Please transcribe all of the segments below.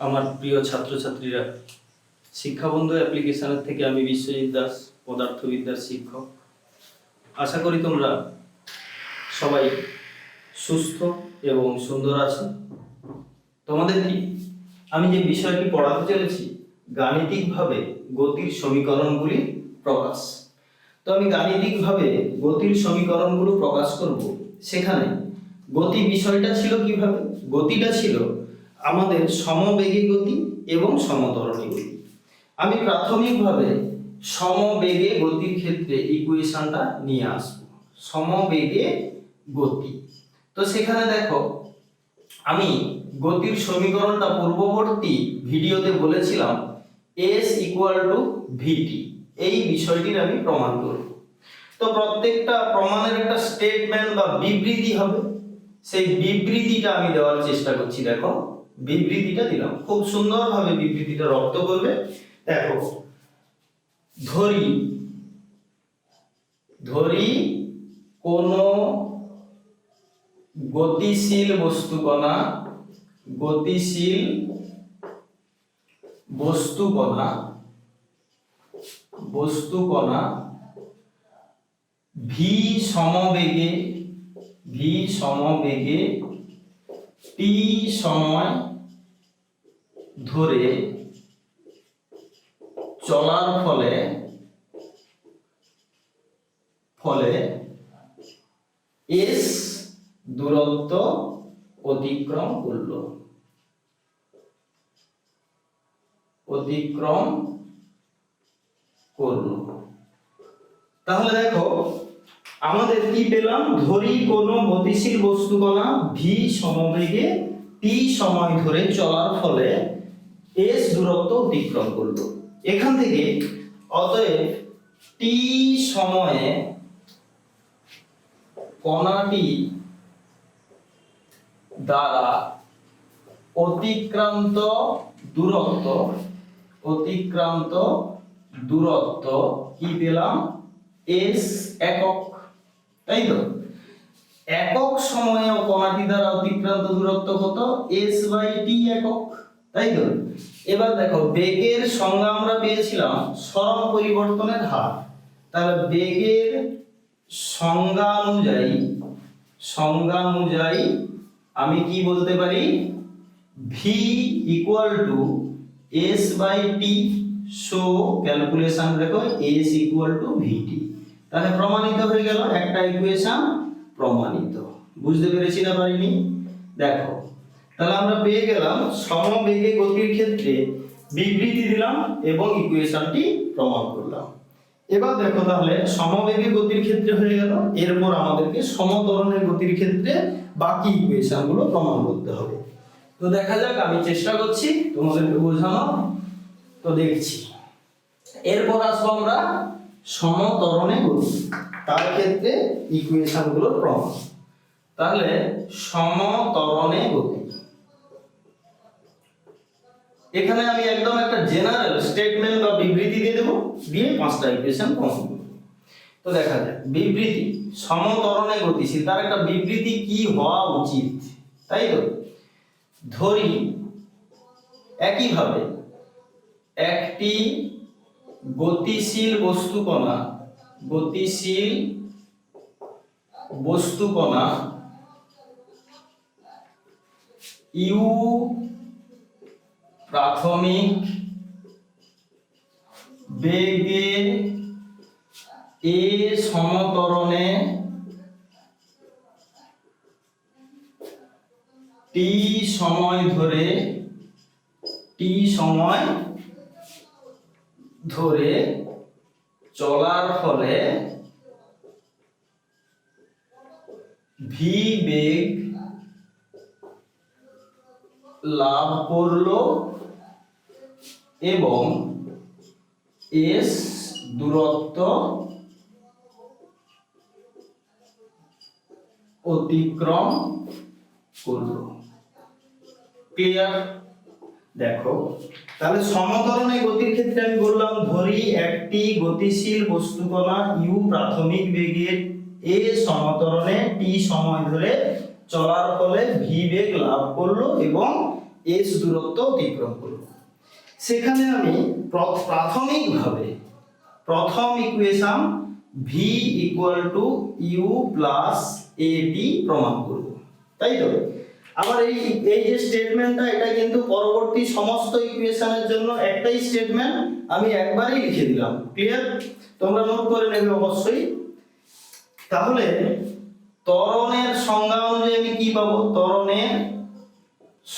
আমার প্রিয় ছাত্রছাত্রীরা, শিক্ষাবন্ধু অ্যাপ্লিকেশনের থেকে আমি বিশ্বজিৎ দাস, পদার্থবিদ্যার শিক্ষক। আশা করি তোমরা সবাই সুস্থ এবং সুন্দর আছো। তোমাদের কি আমি যে বিষয়টি পড়াতে চলেছি, গাণিতিকভাবে গতির সমীকরণগুলি প্রকাশ। তো আমি গাণিতিকভাবে গতির সমীকরণগুলো প্রকাশ করব। সেখানে গতি বিষয়টা ছিল কিভাবে? গতিটা ছিল আমাদের সমবেগে গতি এবং সমত্বরণে গতি। আমি প্রাথমিকভাবে সমবেগে গতির ক্ষেত্রে ইকুয়েশনটা নিয়ে আসব। সমবেগে গতি, তো সেখানে দেখো আমি গতির সমীকরণটা পূর্ববর্তী ভিডিওতে বলেছিলাম S = VT। এই বিষয়টির আমি প্রমাণ করব। তো প্রত্যেকটা প্রমাণের একটা স্টেটমেন্ট বা বিবৃতি হবে, সেই বিবৃতিটা আমি দেওয়ার চেষ্টা করছি। দেখো বিবৃতিটা দিলাম, খুব সুন্দরভাবে বিবৃতিটা রপ্ত করবে। দেখো ধরি কোন গতিশীল বস্তুকণা ভি সমবেগে t সময় ধরে চলার ফলে s দূরত্ব অতিক্রম করলো। তাহলে দেখো আমাদের কি পেলাম? ধরি কোনো গতিশীল বস্তুকণা ভি সমবেগে t সময় ধরে চলার ফলে s দূরত্ব অতিক্রম করলো। এখান থেকে অতএব t সময়ে কণাটি দ্বারা অতিক্রান্ত দূরত্ব কি পেলাম? s একক। তাই তো, একক সময়ে কণাটি দ্বারা অতিক্রান্ত দূরত্ব কত? s/t একক। তাই তো, এবার দেখো বেগের সংজ্ঞা আমরা পেয়েছিলাম সরণ পরিবর্তনের হার। তাহলে বেগের সংজ্ঞা অনুযায়ী আমি কি বলতে পারি? v = s/t। সো ক্যালকুলেশন দেখো s = vt। তাহলে প্রমাণিত হয়ে গেল, একটা ইকুয়েশন প্রমাণিত। বুঝতে পেরেছি না পারিনি? দেখো তাহলে আমরা পেয়ে গেলাম সমবেগে গতির ক্ষেত্রে বিবৃতি দিলাম এবং ইকুয়েশনটি প্রমাণ করলাম। এবার দেখো তাহলে সমবেগে গতির ক্ষেত্রে হয়ে গেল, এরপর আমাদেরকে সমত্বরণের গতির ক্ষেত্রে বাকি ইকুয়েশনগুলো প্রমাণ করতে হবে। তো দেখা যাক, আমি চেষ্টা করছি তোমাদেরকে বোঝানো। তো দেখছি, এরপর আসবো আমরা সমত্বরণে গতি, তার ক্ষেত্রে ইকুয়েশনগুলোর প্রমাণ। তাহলে সমত্বরণে গতি, এখানে আমি একদম একটা জেনারেল স্টেটমেন্ট বা বিবৃতি দিয়ে দেব, দিয়ে পাঁচটা ইকুয়েশন প্রমাণ করব। তো দেখা যাক বিবৃতি সমত্বরণে গতিশীল, তার একটা বিবৃতি কি হওয়া উচিত। তাই তো, ধরি একইভাবে একটি গতিশীল বস্তুকণা ইউ প্রাথমিক বেগে এ সমত্বরণে t সময় ধরে চলার ফলে v বেগ লাভ করলো এবং s দূরত্ব অতিক্রম করলো। ক্লিয়ার? দেখো তাহলে সমত্বরণে গতির ক্ষেত্রে আমি বললাম ধরি একটি গতিশীল বস্তুকণা u প্রাথমিক বেগের a সমত্বরণে t সময় ধরে চলার ফলে v বেগ লাভ করলো এবং s দূরত্ব অতিক্রম করব। সেখানে আমি প্রাথমিকভাবে প্রথম equation v equal to u plus at প্রমাণ করব, তাই তো? আবার এই যে স্টেটমেন্টটা, এটা কিন্তু পরবর্তী সমস্ত ইকুয়েশনের জন্য একটাই স্টেটমেন্ট, আমি একবারই লিখে দিলাম। ক্লিয়ার? তোমরা নোট করে নেবে অবশ্যই। তাহলে ত্বরণের সংজ্ঞা অনুযায়ী আমি কি পাবো? ত্বরণের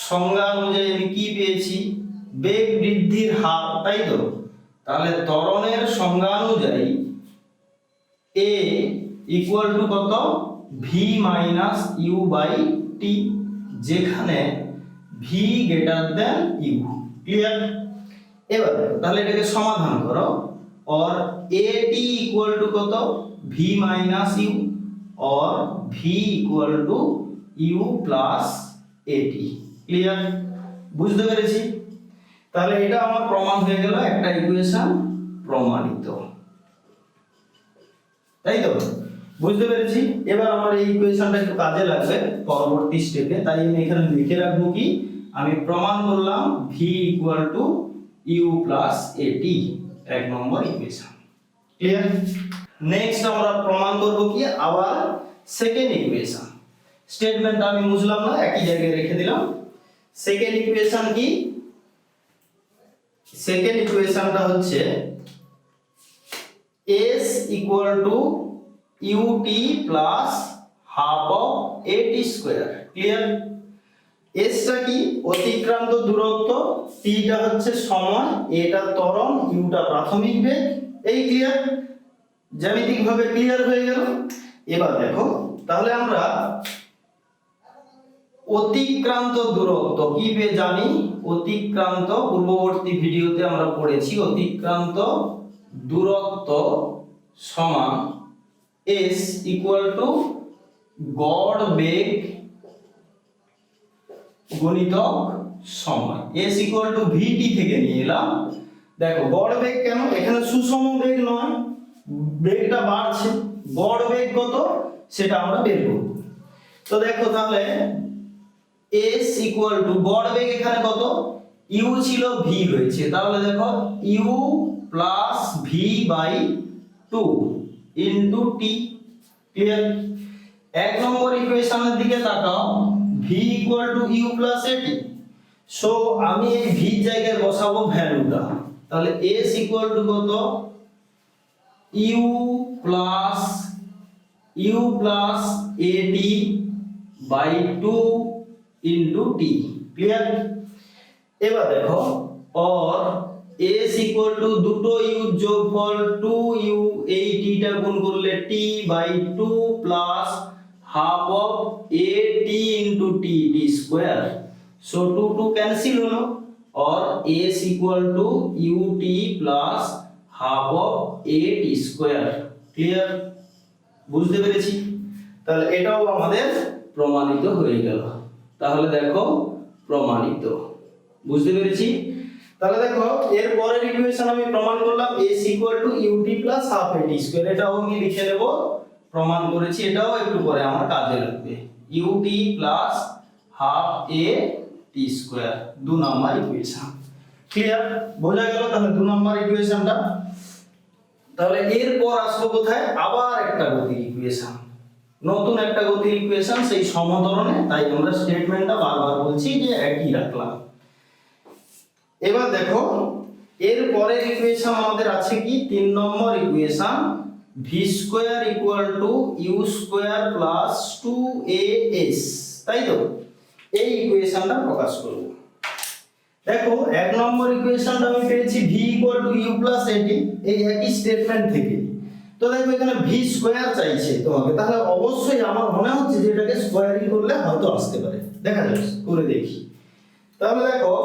সংজ্ঞা অনুযায়ী আমি কি পেয়েছি? বেগ বৃদ্ধির হার, তাই তো? তাহলে ত্বরণের সংজ্ঞা অনুযায়ী a ইকুয়াল টু কত? v minus u by t, যেখানে v greater than u. Clear? এবার তাহলে এটাকে সমাধান করো। और at ইকুয়াল টু কত? v মাইনাস ইউ, और v equal to u plus at। Clear? বুঝতে পেরেছি? তাহলে এটা আমার প্রমাণ হয়ে গেল, একটা ইকুয়েশন প্রমাণিত, তাই তো? বুঝতে পেরেছি? এবার আমার এই ইকুয়েশনটা একটু কাজে লাগবে পরবর্তী স্টেপে, তাই আমি এখানে লিখে রাখবো কি? আমি প্রমাণ করলাম v equal to u plus at, এক নম্বর ইকুয়েশন। ক্লিয়ার? নেক্সট আমরা প্রমাণ করব কি? আবার সেকেন্ড ইকুয়েশন। স্টেটমেন্টটা আমি বুঝলাম না, একই জায়গায় রেখে দিলাম। সেকেন্ড ইকুয়েশন কি? সেকেন্ড ইকুয়েশনটা হচ্ছে s equal to ut plus half of at square. Clear? s টা কি? অতিক্রান্ত দূরত্ব, t টা হচ্ছে সময়, এটা ত্বরণ, u টা প্রাথমিক বেগ। এই ক্লিয়ার? জ্যামিতিক ভাবে ক্লিয়ার হয়ে গেল। এবার দেখো, তাহলে আমরা অতিক্রান্ত দূরত্ব কি জানি? অতিক্রান্ত পূর্ববর্তী ভিডিওতে আমরা পড়েছি, অতিক্রান্ত দূরত্ব সমান s ইকুয়াল টু গড় বেগ গুণিতক সময়। s ইকুয়াল টু vt থেকে নিয়ে এলাম। দেখো গড় বেগ কেন? এখানে সুষম বেগ নয়, বেগটা বাড়ছে, গড় বেগ কত সেটা আমরা বের করব। তো দেখো তাহলে s ইকুয়াল টু গড় বেগ এখানে কত? u ছিল v হয়েছে, তাহলে দেখো u plus v by 2 into t। Clear? এক নম্বর ইকুয়েশনের দিকে তাকাও, v equal to u plus at। So আমি এই v জায়গায় বসাবো ভ্যালুটা, তাহলে s ইকুয়াল টু কত? u plus at by 2 into t। Clear? এবার দেখো, और s ইকুয়াল টু দুটো u যোগফল 2u, এই t টা গুণ করলে t by 2 plus half of at into t t square. So 2 2 cancel হলো, और s equal to ut plus half of at square. Clear? বুঝতে পেরেছি? তাহলে এটাও আমাদের প্রমাণিত হয়ে গেল। তাহলে দেখো প্রমাণিত। বুঝতে পেরেছি? তাহলে দেখো এর পরের ইকুয়েশন আমি প্রমাণ করলাম s equal to ut plus half at square. এটাও আমি লিখে দেব, প্রমাণ করেছি, এটাও একটু পরে আমার কাজে লাগবে। ut plus half at square, 2 number equation. Clear? বোঝা গেল? তাহলে 2 নম্বর ইকুয়েশনটা। তাহলে এরপর আসবো কোথায়? আবার একটা গতির ইকুয়েশন, নতুন একটা গতির ইকুয়েশন, সেই সমতরণে, তাই আমরা স্টেটমেন্টটা বারবার বলছি যে একই রাখলাম। এবার দেখো এর পরের ইকুয়েশন আমাদের আছে কি? 3 নম্বর equation, v square equal to u square plus 2as, তাই তো? এই ইকুয়েশনটা প্রকাশ করব। দেখো এক নম্বর ইকুয়েশনটা আমি পেয়েছি v equal to u plus at, এই একই স্টেটমেন্ট থেকে। তো দেখো এখানে v স্কয়ার চাইছে তোমাকে, তাহলে অবশ্যই আমার মনে হচ্ছে যে এটাকে স্কয়ারিং করলে হয়তো আসতে পারে। দেখা যাক, করে দেখি। তাহলে দেখো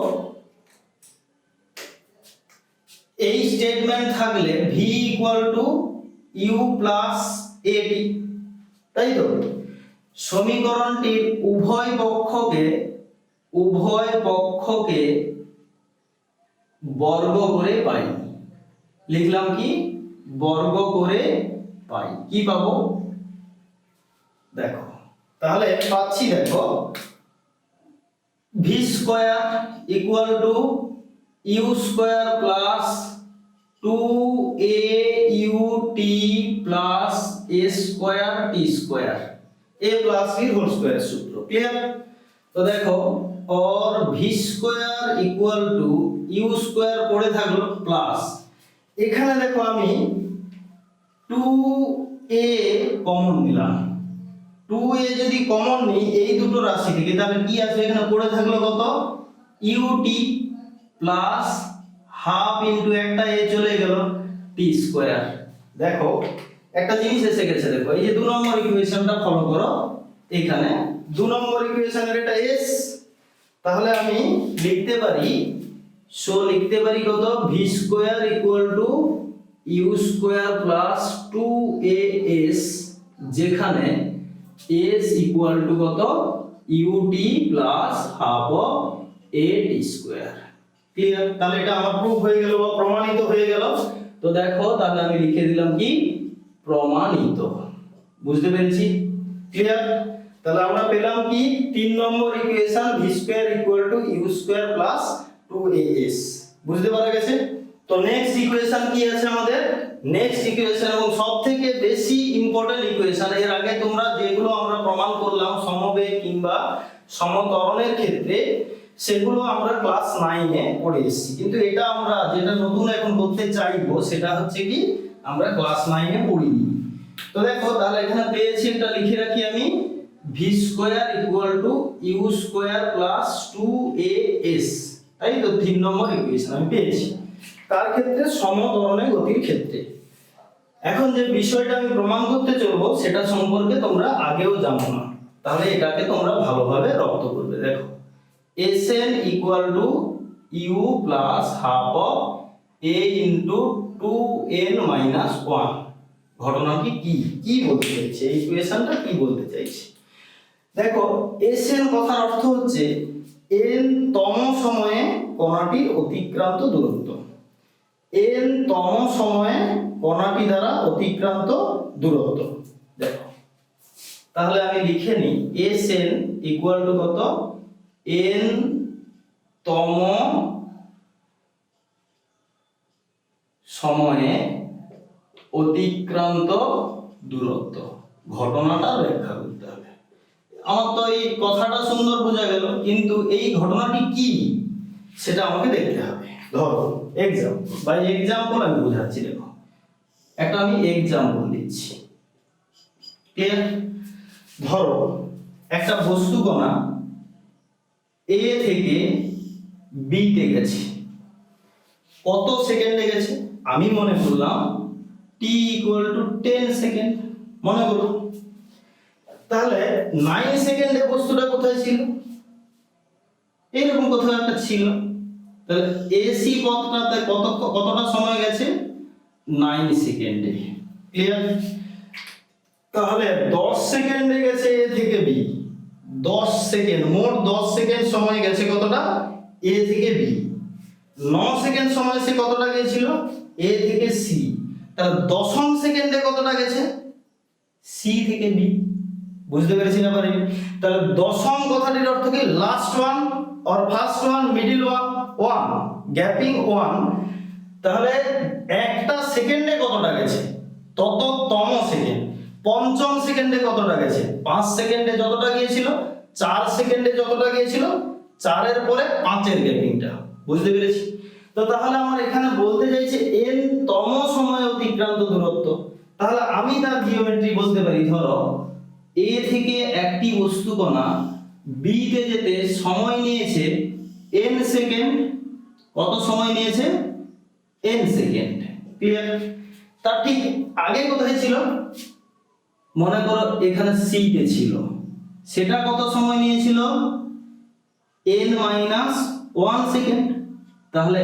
এই স্টেটমেন্ট থাকলে v equal to u plus at, তাই তো? সমীকরণটির উভয় পক্ষকে বর্গ করে পাই। লিখলাম কি? বর্গ করে পাই। কি পাবো? দেখো তাহলে পাচ্ছি, দেখো v square equal to u square plus 2aut plus a square t square a plus b whole square সূত্র ক্লিয়ার। তো দেখো और v square equal to u square পড়ে থাকলো প্লাস এখানে দেখো আমি 2a কমন নিলাম, 2a যদি কমন নিই এই দুটো রাশি থেকে তাহলে কি আসবে, এখানে পড়ে থাকলো কত ut প্লাস হাফ ইনটু একটা a চলে গেল t স্কয়ার। দেখো একটা জিনিস এসে গেছে, দেখো এই যে 2 নম্বর ইকুয়েশনটা ফলো করো, এখানে 2 নম্বর ইকুয়েশনের এটা s, তাহলে আমি লিখতে পারি কত v square equal to u square plus 2as, যেখানে s ইকুয়াল টু কত ut plus half of a t square. Clear? তাহলে এটা আমার প্রুফ হয়ে গেল বা প্রমাণিত হয়ে গেল। তো দেখো তাহলে আমি লিখে দিলাম কি প্রমাণিত। বুঝতে পেরেছি? ক্লিয়ার? তাহলে আমরা পেলাম কি 3 নম্বর equation v square equal to u square plus 2as। বুঝতে পারা গেছে? তো নেক্সট ইকুয়েশন কি আছে আমাদের? নেক্সট ইকুয়েশন এবং সবথেকে বেশি ইম্পর্টেন্ট ইকুয়েশন, এর আগে তোমরা যেগুলো আমরা প্রমাণ করলাম সমবেগ কিংবা সমত্বরণের ক্ষেত্রে সেগুলো আমরা ক্লাস 9 এ পড়ে এসেছি, কিন্তু এটা আমরা যেটা নতুন এখন করতে চাইবো সেটা হচ্ছে কি আমরা ক্লাস 9 এ পড়িনি। তো দেখো তাহলে এখানে পেয়েছি, একটা লিখে রাখি আমি, v square equal to u square plus 2as, তাই তো 3 নম্বর ইকুয়েশন আমি পেয়েছি তার ক্ষেত্রে সমত্বরণের গতির ক্ষেত্রে। এখন যে বিষয়টা আমি প্রমাণ করতে চলবো সেটা সম্পর্কে তোমরা আগেও জানো না, তাহলে এটাকে তোমরা ভালোভাবে রপ্ত করবে। দেখো Sn equal to u plus half of a into 2n minus 1। ঘটনাটি কি বলতে চাইছে, এই ইকুয়েশনটা কি বলতে চাইছে? দেখো Sn কথার অর্থ হচ্ছে n তম সময়ে কণাটির অতিক্রান্ত দূরত্ব, n তম সময়ে কণাটি দ্বারা অতিক্রান্ত দূরত্ব। দেখো তাহলে আমি লিখে নিই Sn equal to কত n তম সময়ে অতিক্রান্ত দূরত্ব। ঘটনাটা ব্যাখ্যা করতে হবে। আমার তো এই কথাটা সুন্দর বোঝা গেল, কিন্তু এই ঘটনাটি কি সেটা আমাকে দেখতে হবে। ধরো এক্সাম্পল আমি বোঝাচ্ছি। দেখো একটা আমি এক্সাম্পল দিচ্ছি, ক্লিয়ার? ধরো একটা বস্তু কণা A থেকে B তে গেছে, কত সেকেন্ডে গেছে? আমি মনে করলাম t equal to 10 সেকেন্ড মনে করো। তাহলে 9 সেকেন্ডে বস্তুটা কোথায় ছিল? এরকম কোথাও একটা ছিল। তাহলে AC পথটাতে কতটা সময় গেছে? 9 সেকেন্ডে। ক্লিয়ার? তাহলে 10 সেকেন্ডে গেছে A থেকে B, 10 সেকেন্ড, মোট 10 সেকেন্ড সময় গেছে কতটা? A থেকে B। 9 সেকেন্ড সময় সে কতটা গিয়েছিল? A থেকে C। তাহলে দশম সেকেন্ডে কতটা গেছে? C থেকে B। বুঝতে পেরেছি না পারি? তাহলে দশম কথাটির অর্থ কি? Last one or first one, middle one, gapping one. তাহলে একটা সেকেন্ডে কতটা গেছে? তততম সেকেন্ড। পঞ্চম সেকেন্ডে কতটা গেছে? 5 সেকেন্ডে যতটা গিয়েছিল, 4 সেকেন্ডে যতটা গিয়েছিল, 4 এর পরে 5 এর গ্যাপিংটা। বুঝতে পেরেছি? তো তাহলে আমার এখানে বলতে চাইছে n তম সময়ে অতিক্রান্ত দূরত্ব। তাহলে আমি তার জিওমেট্রি বলতে পারি, ধরো A থেকে একটি বস্তু কণা B তে যেতে সময় নিয়েছে n সেকেন্ড। কত সময় নিয়েছে? n second. ক্লিয়ার? তার ঠিক আগে কোথায় ছিল? মনে করো এখানে C তে ছিল, সেটা কত সময় নিয়েছিল? n minus 1 second. তাহলে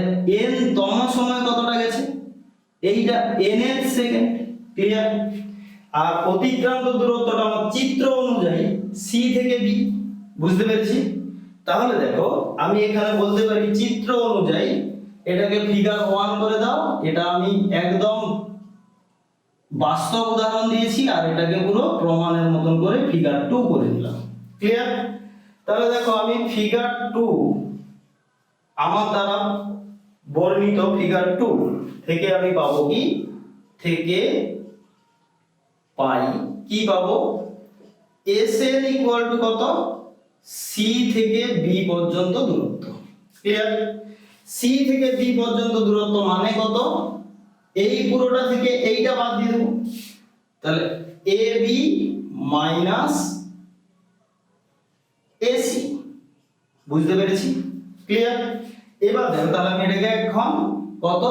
n তম সময় কতটা গেছে? এইটা n এর সেকেন্ড। ক্লিয়ার? আর অতিক্রান্ত দূরত্বটা আমার চিত্র অনুযায়ী C থেকে B। বুঝতে পেরেছি? তাহলে দেখো আমি এখানে বলতে পারি চিত্র অনুযায়ী এটাকে ফিগার 1 করে দাও। এটা আমি একদম বাস্তব উদাহরণ দিয়েছি, আর এটাকে পুরো প্রমাণের মতন করে ফিগার 2 করে দিলাম। ক্লিয়ার? তাহলে দেখো আমি ফিগার 2 আমার দ্বারা বর্ণিত ফিগার 2 থেকে আমি পাবো কি, থেকে পাই কি পাবো, SN ইকুয়াল টু কত, C থেকে B পর্যন্ত দূরত্ব। ক্লিয়ার? C থেকে B পর্যন্ত দূরত্ব মানে কত, এই পুরোটা থেকে এইটা বাদ দিয়ে দেবো, তাহলে AB মাইনাস AC। বুঝতে পেরেছি? ক্লিয়ার? এবার দেখো তাহলে আমি এটাকে এখন কত,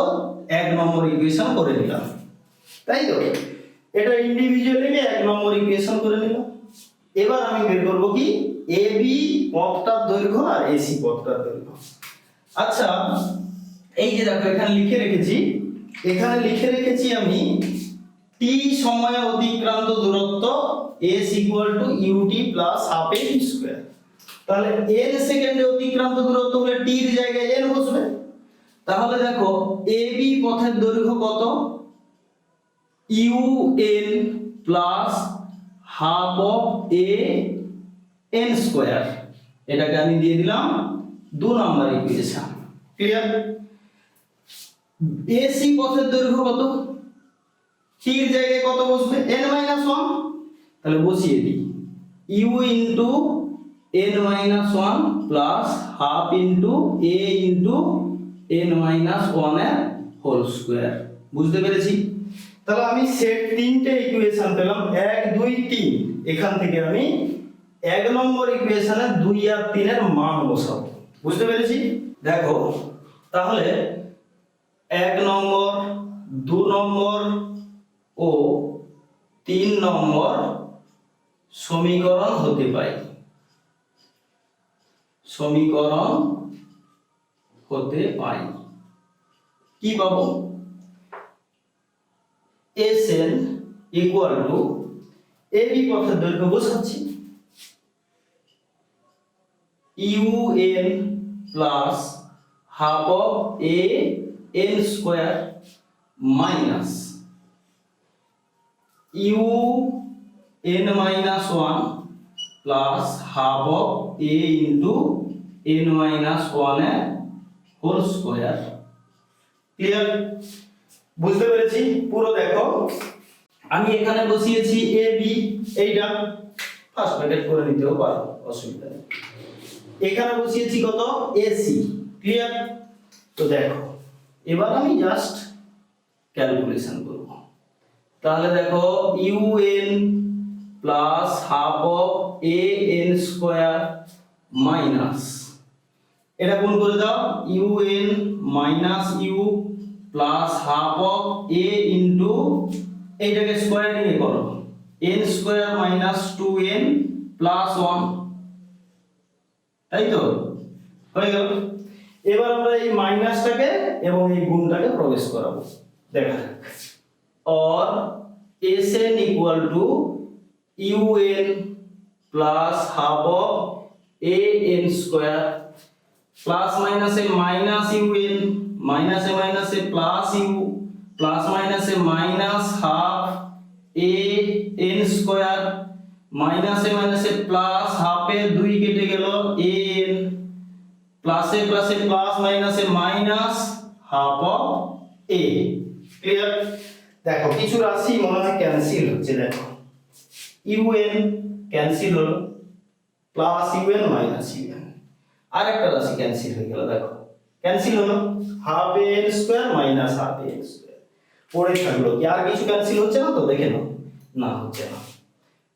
1 নম্বর ইকুয়েশন করে নিলাম, তাই তো? এটা ইন্ডিভিজুয়ালি 1 নম্বর ইকুয়েশন করে নিলাম। এবার আমি বের করব কি, AB পথটার দৈর্ঘ্য আর AC পথটার দৈর্ঘ্য। আচ্ছা, এই যে দেখো এখানে লিখে রেখেছি আমি t সময়ে অতিক্রান্ত দূরত্ব s equal to ut plus half a square. তাহলে n সেকেন্ডে অতিক্রান্ত দূরত্ব হলে t এর জায়গায় n বসবে। তাহলে দেখো AB পথের দৈর্ঘ্য কত, un plus half of a n square. এটাকে আমি দিয়ে দিলাম 2 নম্বর ইকুয়েশন। ক্লিয়ার? AC পথের দৈর্ঘ্য কত, t এর জায়গায় কত বসবে, n মাইনাস 1। তাহলে বসিয়ে দিই u into n minus 1 plus half into a into n minus 1 এর হোল স্কয়ার। বুঝতে পেরেছি? তাহলে আমি সেট 3টে ইকুয়েশন পেলাম, 1 2 3। এখান থেকে আমি 1 নম্বর ইকুয়েশনে 2 আর 3 এর মান বসাবো। বুঝতে পেরেছি? দেখো তাহলে 1 নম্বর 2 নম্বর ও 3 নম্বর সমীকরণ হতে পারে, কি পাবো, SN ইকুয়াল টু AB পথের দৈর্ঘ্য বসাচ্ছি UN plus half of a n square minus un minus 1 plus half of a into n minus 1 এর হোল স্কয়ার। ক্লিয়ার? বুঝতে পেরেছি? পুরো দেখো আমি এখানে বসিয়েছি AB, এইটা ফার্স্ট ব্র্যাকেট করে নিতেও পারো, অসুবিধা নেই। এখানে বসিয়েছি কত, AC। ক্লিয়ার? তো দেখো এবার আমি জাস্ট ক্যালকুলেশন করব। তাহলে দেখো UN plus half of a n square minus, এটা গুণ করে দাও, UN minus u plus half of a into এইটাকে স্কয়ারিং এ করো, n square minus 2n plus 1। তাই তো? হয়ে গেল। এবার আমরা এই মাইনাসটাকে এবং এই গুণটাকে প্রবেশ করাবো। দেখা যাক, और SN equal to UN plus half of a n square plus মাইনাসে মাইনাস UN, মাইনাসে মাইনাসে প্লাস u, প্লাস মাইনাসে minus half a n square, মাইনাসে মাইনাসে প্লাস হাফে 2 কেটে গেল a n, প্লাসে প্লাসে প্লাস মাইনাসে minus half of a। Clear? দেখো কিছু রাশি মনে হয় ক্যান্সেল হচ্ছে, দেখো un ক্যান্সেল হলো, প্লাস un মাইনাস un, আর একটা রাশি ক্যান্সেল হয়ে গেল, দেখো ক্যান্সেল হলো, half a n square minus half a n square পড়ে থাকলো। কি আর কিছু ক্যান্সেল হচ্ছে না তো? দেখে নাও, না হচ্ছে না।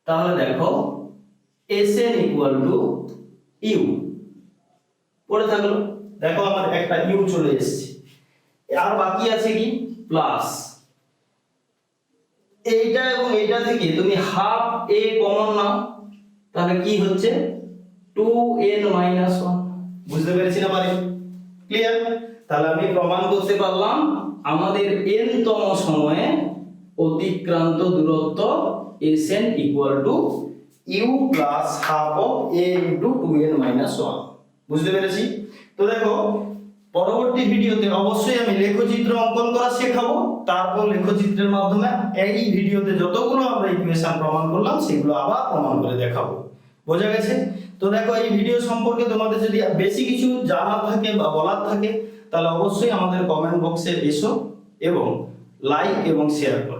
তাহলে দেখো SN ইকুয়াল টু u পড়ে থাকলো, দেখো আমার একটা u চলে এসেছে, আর বাকি আছে কি, প্লাস এইটা এবং এইটা থেকে তুমি হাফ a কমন নাও, তাহলে কি হচ্ছে 2n মাইনাস 1। বুঝতে পেরেছি না পারি? ক্লিয়ার? তাহলে আমি প্রমাণ করতে পারলাম আমাদের n তম সময়ে অতিক্রান্ত দূরত্ব SN equal to u plus half of a into 2n minus 1। বুঝতে পেরেছি? তো দেখো পরবর্তী ভিডিওতে অবশ্যই আমি লেখচিত্র অঙ্কন করা শেখাবো, তারপর লেখচিত্রের মাধ্যমে এই ভিডিওতে যতগুলো আমরা ইকুয়েশন প্রমাণ করলাম সেগুলো আবার প্রমাণ করে দেখাবো। বোঝা গেছে? তো দেখো, এই ভিডিও সম্পর্কে তোমাদের যদি বেশি কিছু জানার থাকে বা বলার থাকে তাহলে অবশ্যই আমাদের কমেন্ট বক্সে এসো এবং লাইক এবং শেয়ার করো।